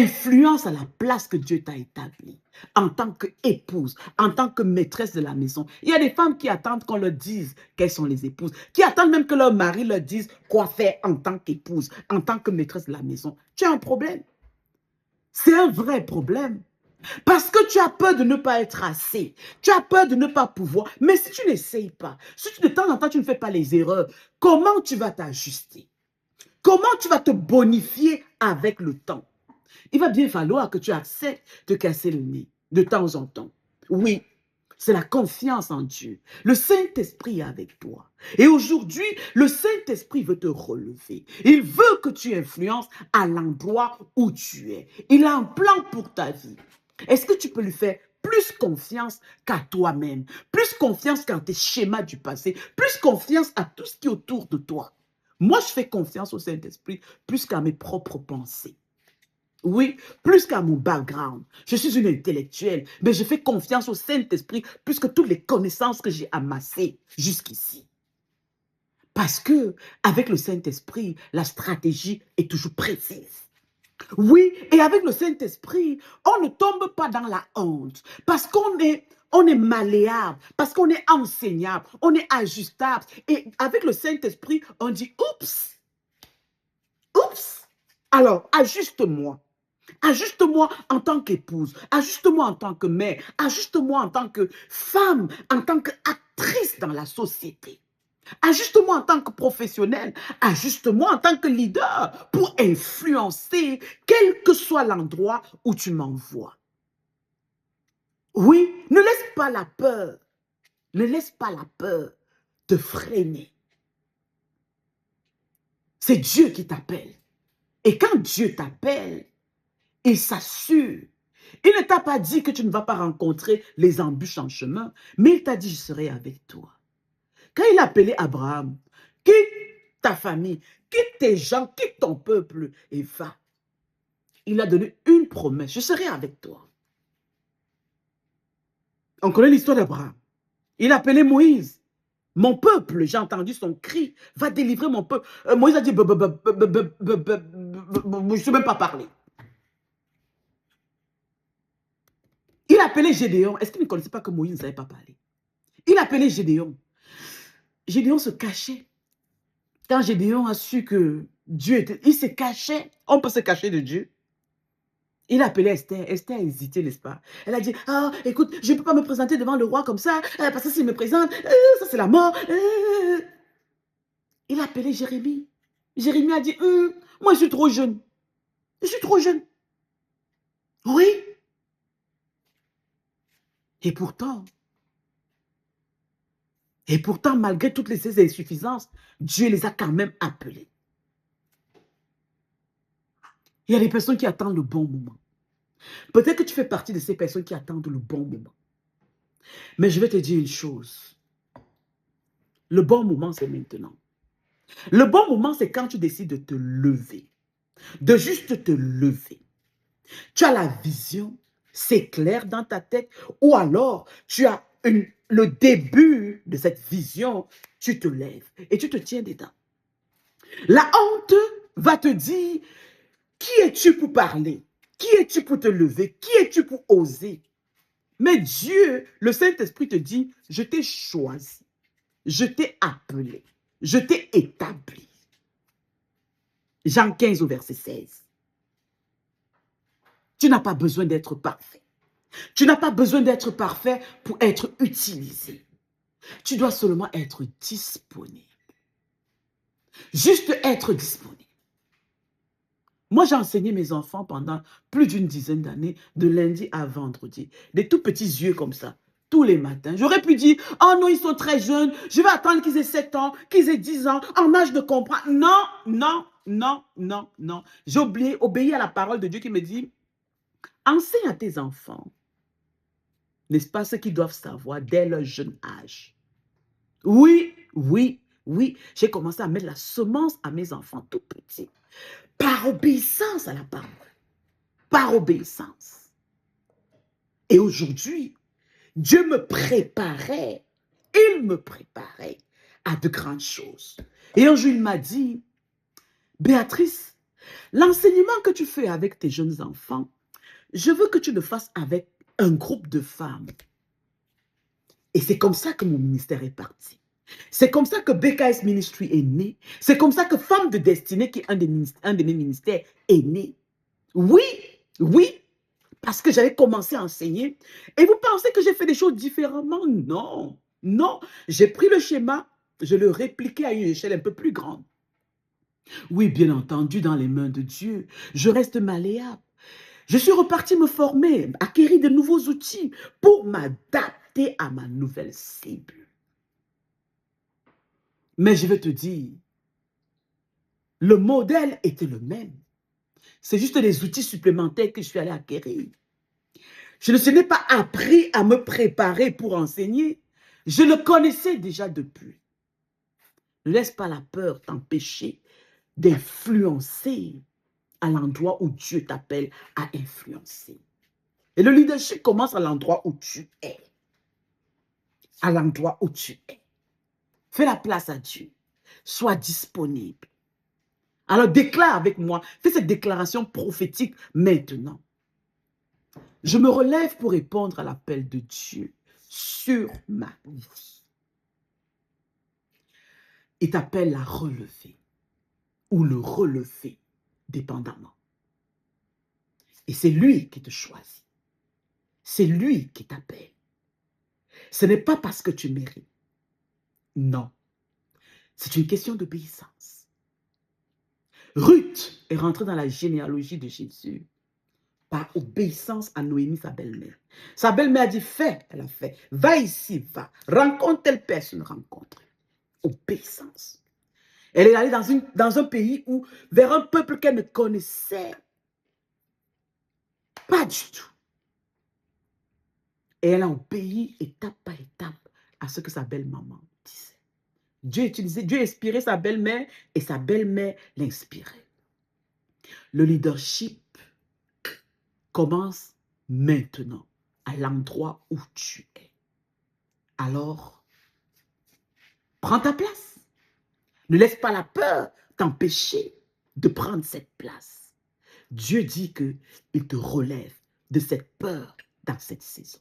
influence à la place que Dieu t'a établie en tant qu'épouse, en tant que maîtresse de la maison. Il y a des femmes qui attendent qu'on leur dise qu'elles sont les épouses, qui attendent même que leur mari leur dise quoi faire en tant qu'épouse, en tant que maîtresse de la maison. Tu as un problème. C'est un vrai problème. Parce que tu as peur de ne pas être assez. Tu as peur de ne pas pouvoir. Mais si tu n'essayes pas, si de temps en temps tu ne fais pas les erreurs, comment tu vas t'ajuster? Comment tu vas te bonifier avec le temps? Il va bien falloir que tu acceptes de casser le nez de temps en temps. Oui, c'est la confiance en Dieu. Le Saint-Esprit est avec toi. Et aujourd'hui, le Saint-Esprit veut te relever. Il veut que tu influences à l'endroit où tu es. Il a un plan pour ta vie. Est-ce que tu peux lui faire plus confiance qu'à toi-même? Plus confiance qu'à tes schémas du passé? Plus confiance à tout ce qui est autour de toi? Moi, je fais confiance au Saint-Esprit plus qu'à mes propres pensées. Oui, plus qu'à mon background. Je suis une intellectuelle, mais je fais confiance au Saint-Esprit plus que toutes les connaissances que j'ai amassées jusqu'ici. Parce que, avec le Saint-Esprit, la stratégie est toujours précise. Oui, et avec le Saint-Esprit, on ne tombe pas dans la honte. Parce on est malléable, parce qu'on est enseignable, on est ajustable. Et avec le Saint-Esprit, on dit, oups, oups. Alors, ajuste-moi. Ajuste-moi en tant qu'épouse, ajuste-moi en tant que mère, ajuste-moi en tant que femme, en tant qu'actrice dans la société. Ajuste-moi en tant que professionnel, ajuste-moi en tant que leader pour influencer quel que soit l'endroit où tu m'envoies. Oui, ne laisse pas la peur, ne laisse pas la peur te freiner. C'est Dieu qui t'appelle. Et quand Dieu t'appelle, il s'assure. Il ne t'a pas dit que tu ne vas pas rencontrer les embûches en chemin, mais il t'a dit, je serai avec toi. Quand il a appelé Abraham, quitte ta famille, quitte tes gens, quitte ton peuple et va. Il a donné une promesse, je serai avec toi. On connaît l'histoire d'Abraham. Il a appelé Moïse. Mon peuple, j'ai entendu son cri, va délivrer mon peuple. Moïse a dit, je ne sais même pas parler. Il a appelé Gédéon. Est-ce qu'il ne connaissait pas que Moïse ne savait pas parler? Il a appelé Gédéon. Gédéon se cachait. Quand Gédéon a su que Dieu était... Il se cachait. On peut se cacher de Dieu. Il a appelé Esther. Esther a hésité, n'est-ce pas? Elle a dit, ah, écoute, je ne peux pas me présenter devant le roi comme ça, parce que s'il me présente, ça c'est la mort. Il a appelé Jérémie. Jérémie a dit, moi je suis trop jeune. Je suis trop jeune. Oui. Et pourtant, malgré toutes ces insuffisances, Dieu les a quand même appelés. Il y a des personnes qui attendent le bon moment. Peut-être que tu fais partie de ces personnes qui attendent le bon moment. Mais je vais te dire une chose. Le bon moment, c'est maintenant. Le bon moment, c'est quand tu décides de te lever. De juste te lever. Tu as la vision, c'est clair dans ta tête. Ou alors, tu as le début de cette vision. Tu te lèves et tu te tiens dedans. La honte va te dire, qui es-tu pour parler? Qui es-tu pour te lever? Qui es-tu pour oser? Mais Dieu, le Saint-Esprit te dit, je t'ai choisi, je t'ai appelé, je t'ai établi. Jean 15 au verset 16. Tu n'as pas besoin d'être parfait. Tu n'as pas besoin d'être parfait pour être utilisé. Tu dois seulement être disponible. Juste être disponible. Moi, j'ai enseigné mes enfants pendant plus d'une dizaine d'années, de lundi à vendredi. Des tout petits yeux comme ça, tous les matins. J'aurais pu dire, oh non, ils sont très jeunes, je vais attendre qu'ils aient 7 ans, qu'ils aient 10 ans, en âge de comprendre. Non, non, non, non, non. J'ai obéi à la parole de Dieu qui me dit, enseigne à tes enfants, n'est-ce pas, ce qu'ils doivent savoir dès leur jeune âge. Oui, oui, oui. J'ai commencé à mettre la semence à mes enfants tout petits. Par obéissance à la parole. Par obéissance. Et aujourd'hui, Dieu me préparait, il me préparait à de grandes choses. Et un jour, il m'a dit, Béatrice, L'enseignement que tu fais avec tes jeunes enfants, je veux que tu le fasses avec un groupe de femmes. Et c'est comme ça que mon ministère est parti. C'est comme ça que BKS Ministry est né. C'est comme ça que Femme de Destinée, qui est un de mes ministères, est né. Oui, oui, parce que j'avais commencé à enseigner. Et vous pensez que j'ai fait des choses différemment? Non, non. J'ai pris le schéma, je le répliquais à une échelle un peu plus grande. Oui, bien entendu, dans les mains de Dieu, je reste malléable. Je suis reparti me former, acquérir de nouveaux outils pour m'adapter à ma nouvelle cible. Mais je vais te dire, le modèle était le même. C'est juste des outils supplémentaires que je suis allé acquérir. Je ne n'ai pas appris à me préparer pour enseigner. Je le connaissais déjà depuis. Ne laisse pas la peur t'empêcher d'influencer à l'endroit où Dieu t'appelle à influencer. Et le leadership commence à l'endroit où tu es. À l'endroit où tu es. Fais la place à Dieu. Sois disponible. Alors déclare avec moi. Fais cette déclaration prophétique maintenant. Je me relève pour répondre à l'appel de Dieu sur ma vie. Il t'appelle à relever ou le relever dépendamment. Et c'est lui qui te choisit. C'est lui qui t'appelle. Ce n'est pas parce que tu mérites. Non. C'est une question d'obéissance. Ruth est rentrée dans la généalogie de Jésus par obéissance à Noémie, sa belle-mère. Sa belle-mère a dit, fais, elle a fait. Va ici, va. Rencontre telle personne, rencontre. Obéissance. Elle est allée dans un pays où, vers un peuple qu'elle ne connaissait pas du tout. Et elle a obéi étape par étape à ce que sa belle-maman disait. Dieu inspirait sa belle-mère et sa belle-mère l'inspirait. Le leadership commence maintenant à l'endroit où tu es. Alors, prends ta place. Ne laisse pas la peur t'empêcher de prendre cette place. Dieu dit qu'il te relève de cette peur dans cette saison.